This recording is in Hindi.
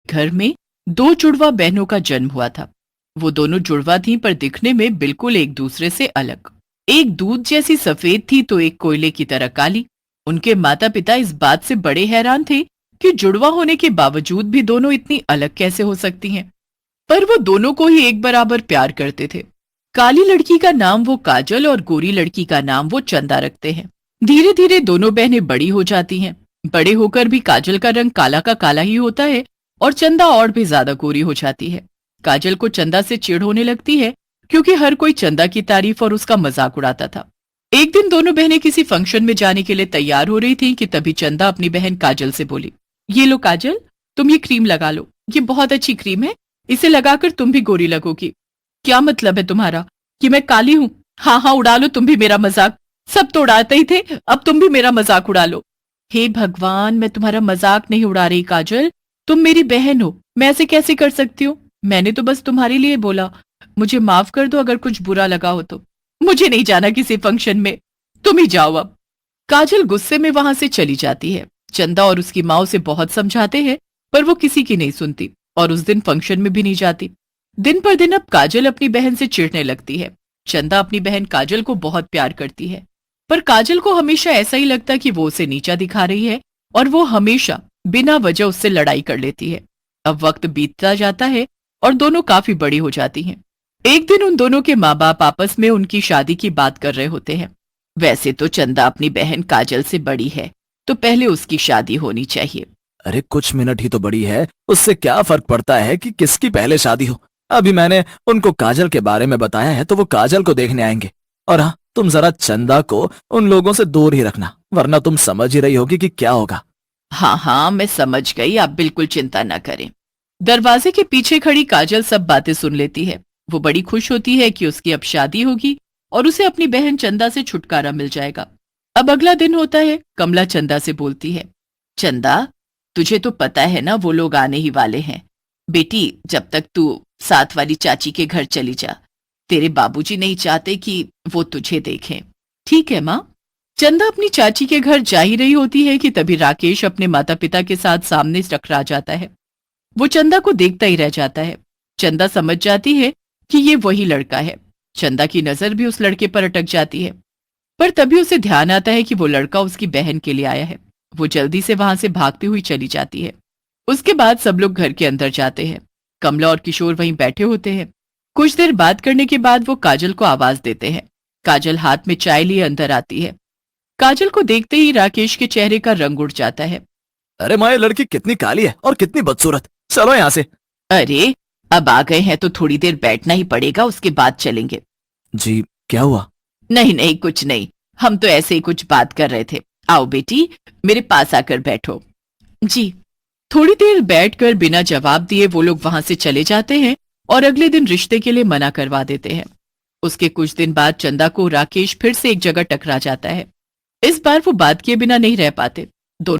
घर में दो जुड़वा बहनों का जन्म हुआ था। वो दोनों जुड़वा थीं पर दिखने में बिल्कुल एक दूसरे से अलग। एक दूध जैसी सफेद थी तो एक कोयले की तरह काली। उनके माता पिता इस बात से बड़े हैरान थे कि जुड़वा होने के बावजूद भी दोनों इतनी अलग कैसे हो सकती हैं। पर वो दोनों को ही एक बराबर प्यार करते थे। काली लड़की का नाम वो काजल और गोरी लड़की का नाम वो चंदा रखते हैं। धीरे धीरे दोनों बहनें बड़ी हो जाती हैं। बड़े होकर भी काजल का रंग काला का काला ही होता है और चंदा और भी ज्यादा गोरी हो जाती है। काजल को चंदा से चिढ़ होने लगती है क्योंकि हर कोई चंदा की तारीफ और उसका मजाक उड़ाता था। एक दिन दोनों बहनें किसी फंक्शन में जाने के लिए तैयार हो रही थीं कि तभी चंदा अपनी बहन काजल से बोली, ये लो काजल, तुम ये क्रीम लगा लो, ये बहुत अच्छी क्रीम है, इसे लगाकर तुम भी गोरी लगोगी। क्या मतलब है तुम्हारा कि मैं काली हूं? हाँ हाँ, उड़ा लो तुम भी मेरा मजाक, सब तो उड़ाते ही थे, अब तुम भी मेरा मजाक उड़ा लो। हे भगवान, मैं तुम्हारा मजाक नहीं उड़ा रही काजल, तुम मेरी बहन हो, मैं ऐसे कैसे कर सकती हूँ? मैंने तो बस तुम्हारे लिए बोला, मुझे माफ कर दो अगर कुछ बुरा लगा हो तो। मुझे नहीं जाना किसी फंक्शन में, तुम ही जाओ अब। काजल गुस्से में वहां से चली जाती है। चंदा और उसकी माँ उसे बहुत समझाते हैं पर वो किसी की नहीं सुनती और उस दिन फंक्शन में भी नहीं जाती। दिन पर दिन अब काजल अपनी बहन से चिढ़ने लगती है। चंदा अपनी बहन काजल को बहुत प्यार करती है पर काजल को हमेशा ऐसा ही लगता कि वो उसे नीचा दिखा रही है और वो हमेशा बिना वजह उससे लड़ाई कर लेती है। अब वक्त बीतता जाता है और दोनों काफी बड़ी हो जाती हैं। एक दिन उन दोनों के माँ बाप आपस में उनकी शादी की बात कर रहे होते हैं। वैसे तो चंदा अपनी बहन काजल से बड़ी है तो पहले उसकी शादी होनी चाहिए। अरे कुछ मिनट ही तो बड़ी है, उससे क्या फर्क पड़ता है कि किसकी पहले शादी हो। अभी मैंने उनको काजल के बारे में बताया है तो वो काजल को देखने आएंगे। और हाँ, तुम जरा चंदा को उन लोगों से दूर ही रखना, वरना तुम समझ ही रही होगी कि क्या होगा। हाँ हाँ, मैं समझ गई, आप बिल्कुल चिंता न करें। दरवाजे के पीछे खड़ी काजल सब बातें सुन लेती है। वो बड़ी खुश होती है कि उसकी अब शादी होगी और उसे अपनी बहन चंदा से छुटकारा मिल जाएगा। अब अगला दिन होता है। कमला चंदा से बोलती है, चंदा, तुझे तो पता है ना वो लोग आने ही वाले हैं। बेटी, जब तक तू साथ वाली चाची के घर चली जा, तेरे बाबूजी नहीं चाहते कि वो तुझे देखें। ठीक है माँ। चंदा अपनी चाची के घर जा ही रही होती है कि तभी राकेश अपने माता पिता के साथ सामने टकरा जाता है। वो चंदा को देखता ही रह जाता है। चंदा समझ जाती है कि ये वही लड़का है। चंदा की नजर भी उस लड़के पर अटक जाती है पर तभी उसे ध्यान आता है कि वो लड़का उसकी बहन के लिए आया है। वो जल्दी से वहां से भागती हुई चली जाती है। उसके बाद सब लोग घर के अंदर जाते हैं। कमला और किशोर वहीं बैठे होते हैं। कुछ देर बात करने के बाद वो काजल को आवाज देते हैं। काजल हाथ में चाय लिए अंदर आती है। काजल को देखते ही राकेश के चेहरे का रंग उड़ जाता है। अरे माँ, ये लड़की कितनी काली है और कितनी बदसूरत, चलो यहाँ से। अरे, अब आ गए हैं तो थोड़ी देर बैठना ही पड़ेगा, उसके बाद चलेंगे। जी, क्या हुआ? नहीं नहीं, कुछ नहीं, हम तो ऐसे ही कुछ बात कर रहे थे। आओ बेटी, मेरे पास आकर बैठो। जी। थोड़ी देर बैठकर बिना जवाब दिए वो लोग वहां से चले जाते हैं और अगले दिन रिश्ते के लिए मना करवा देते हैं। उसके कुछ दिन बाद चंदा को राकेश फिर से एक जगह टकरा जाता है। इस बार वो बात किए बिना नहीं रह पाते। दोनों